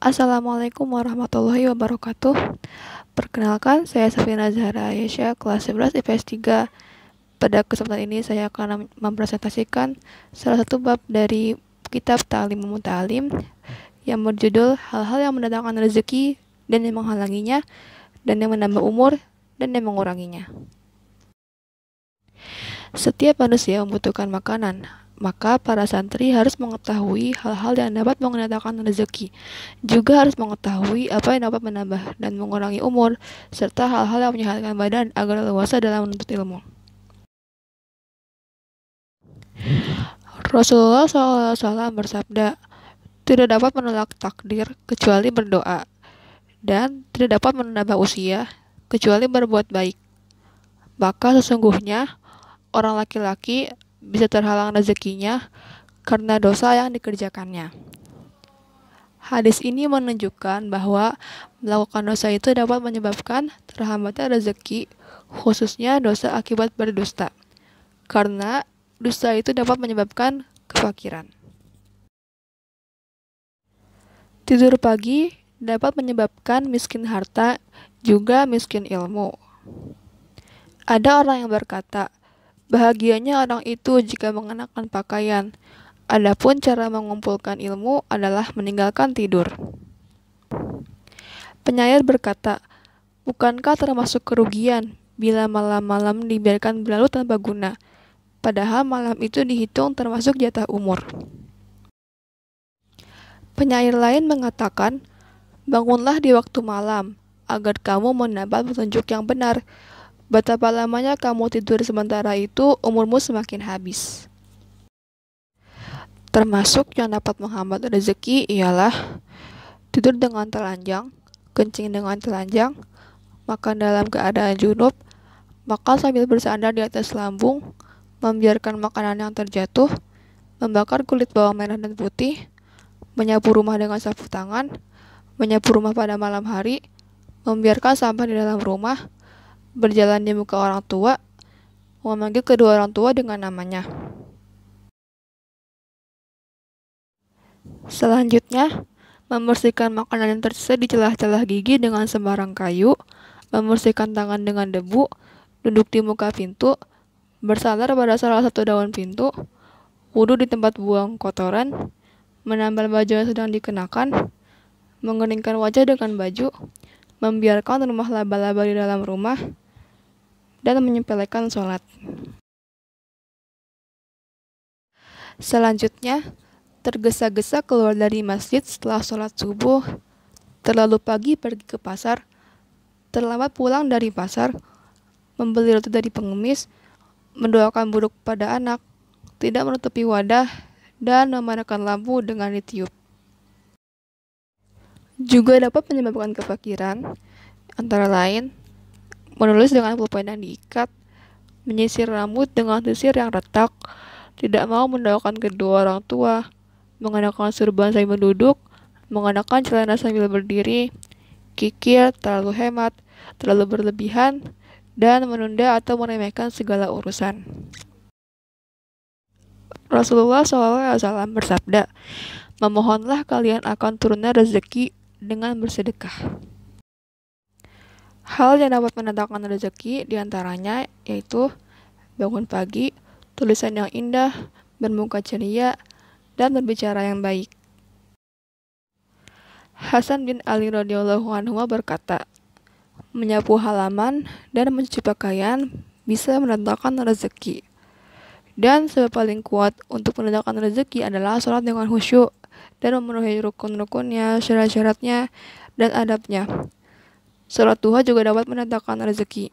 Assalamualaikum warahmatullahi wabarakatuh. Perkenalkan, saya Safina Zahra Aisyah, kelas 11 IPS 3. Pada kesempatan ini saya akan mempresentasikan salah satu bab dari kitab Ta'lim Muta'alim yang berjudul Hal-hal yang mendatangkan rezeki dan yang menghalanginya, dan yang menambah umur dan yang menguranginya. Setiap manusia membutuhkan makanan, maka para santri harus mengetahui hal-hal yang dapat mendatangkan rezeki, juga harus mengetahui apa yang dapat menambah dan mengurangi umur, serta hal-hal yang menyehatkan badan agar leluasa dalam menuntut ilmu. Rasulullah SAW bersabda, tidak dapat menolak takdir kecuali berdoa, dan tidak dapat menambah usia kecuali berbuat baik. Maka sesungguhnya orang laki-laki bisa terhalang rezekinya karena dosa yang dikerjakannya. Hadis ini menunjukkan bahwa melakukan dosa itu dapat menyebabkan terhambatnya rezeki, khususnya dosa akibat berdusta, karena dusta itu dapat menyebabkan kefakiran. Tidur pagi dapat menyebabkan miskin harta, juga miskin ilmu. Ada orang yang berkata, bahagianya orang itu jika mengenakan pakaian, adapun cara mengumpulkan ilmu adalah meninggalkan tidur. Penyair berkata, bukankah termasuk kerugian bila malam-malam dibiarkan berlalu tanpa guna, padahal malam itu dihitung termasuk jatah umur. Penyair lain mengatakan, bangunlah di waktu malam, agar kamu mendapat petunjuk yang benar. Betapa lamanya kamu tidur sementara itu, umurmu semakin habis. Termasuk yang dapat menghambat rezeki ialah tidur dengan telanjang, kencing dengan telanjang, makan dalam keadaan junub, makan sambil bersandar di atas lambung, membiarkan makanan yang terjatuh, membakar kulit bawang merah dan putih, menyapu rumah dengan sapu tangan, menyapu rumah pada malam hari, membiarkan sampah di dalam rumah, berjalan di muka orang tua, memanggil kedua orang tua dengan namanya. Selanjutnya, membersihkan makanan yang tersisa di celah-celah gigi dengan sembarang kayu, membersihkan tangan dengan debu, duduk di muka pintu, bersandar pada salah satu daun pintu, wudhu di tempat buang kotoran, menambal baju yang sedang dikenakan, mengeringkan wajah dengan baju, membiarkan rumah laba-laba di dalam rumah, dan menyepelekan sholat. Selanjutnya, tergesa-gesa keluar dari masjid setelah sholat subuh, terlalu pagi pergi ke pasar, terlambat pulang dari pasar, membeli roti dari pengemis, mendoakan buruk pada anak, tidak menutupi wadah, dan mematikan lampu dengan ditiup. Juga dapat menyebabkan kefakiran, antara lain menulis dengan pulpen yang diikat, menyisir rambut dengan sisir yang retak, tidak mau mendoakan kedua orang tua, mengenakan surban sambil duduk, mengenakan celana sambil berdiri, kikir, terlalu hemat, terlalu berlebihan, dan menunda atau meremehkan segala urusan. Rasulullah SAW bersabda, memohonlah kalian akan turunnya rezeki dengan bersedekah. Hal yang dapat mendatangkan rezeki diantaranya yaitu bangun pagi, tulisan yang indah, bermuka ceria, dan berbicara yang baik. Hasan bin Ali radhiyallahu anhu berkata, menyapu halaman dan mencuci pakaian bisa mendatangkan rezeki. Dan sebab paling kuat untuk mendatangkan rezeki adalah sholat dengan khusyuk dan memenuhi rukun-rukunnya, syarat-syaratnya, dan adabnya. Sholat duha juga dapat mendatangkan rezeki.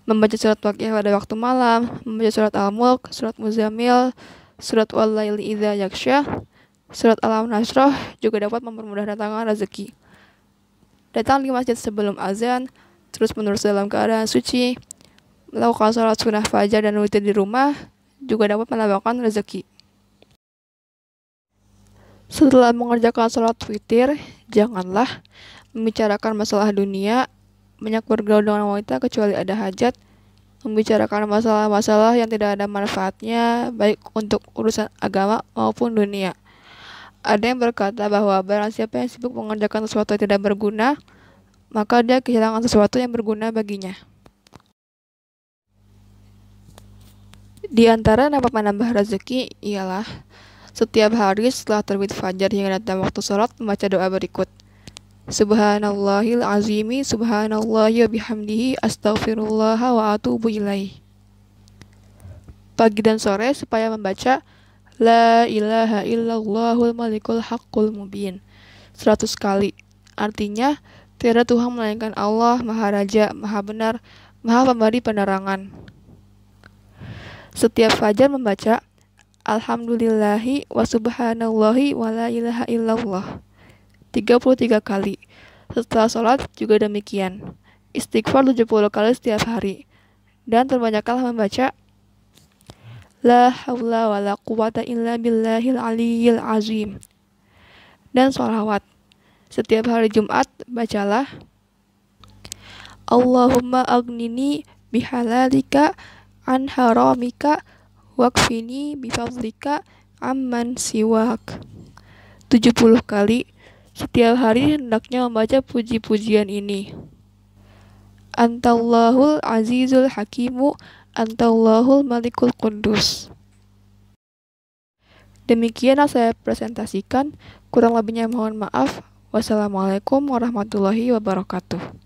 Membaca surat Waqiah pada waktu malam, membaca surat Al-Mulk, surat Muzammil, surat Wal-Laili Idza Yaghsha, surat Al-Nasrah juga dapat mempermudah datangnya rezeki. Datang di masjid sebelum azan, terus-menerus dalam keadaan suci, melakukan sholat sunnah fajar dan witir di rumah juga dapat menambahkan rezeki. Setelah mengerjakan sholat witir, janganlah membicarakan masalah dunia, banyak bergaul dengan wanita kecuali ada hajat, membicarakan masalah-masalah yang tidak ada manfaatnya, baik untuk urusan agama maupun dunia. Ada yang berkata bahwa barang siapa yang sibuk mengerjakan sesuatu yang tidak berguna, maka dia kehilangan sesuatu yang berguna baginya. Di antara nama penambah rezeki ialah setiap hari setelah terbit fajar hingga datang waktu sholat membaca doa berikut. Subhanallahil azimi subhanallahi wa bihamdihi astaghfirullah wa atubu ilaih. Pagi dan sore supaya membaca La ilaha illallahul malikul haqqul mubin 100 kali. Artinya, tiada Tuhan melainkan Allah, Maha Raja, Maha Benar, Maha Pemberi penerangan. Setiap fajar membaca Alhamdulillahi wa subhanallahi wa la ilaha illallah 33 kali. Setelah sholat juga demikian. Istighfar 70 kali setiap hari. Dan terbanyaklah membaca La haula wa la quwata illa billahil aliyyil azim. Dan sholawat. Setiap hari Jumat bacalah Allahumma agnini bihalalika an haramika wakfini bifadlika amman siwak 70 kali. Setiap hari hendaknya membaca puji-pujian ini. Antallahul azizul hakimu Antallahul malikul qudus. Demikian yang saya presentasikan. Kurang lebihnya mohon maaf. Wassalamualaikum warahmatullahi wabarakatuh.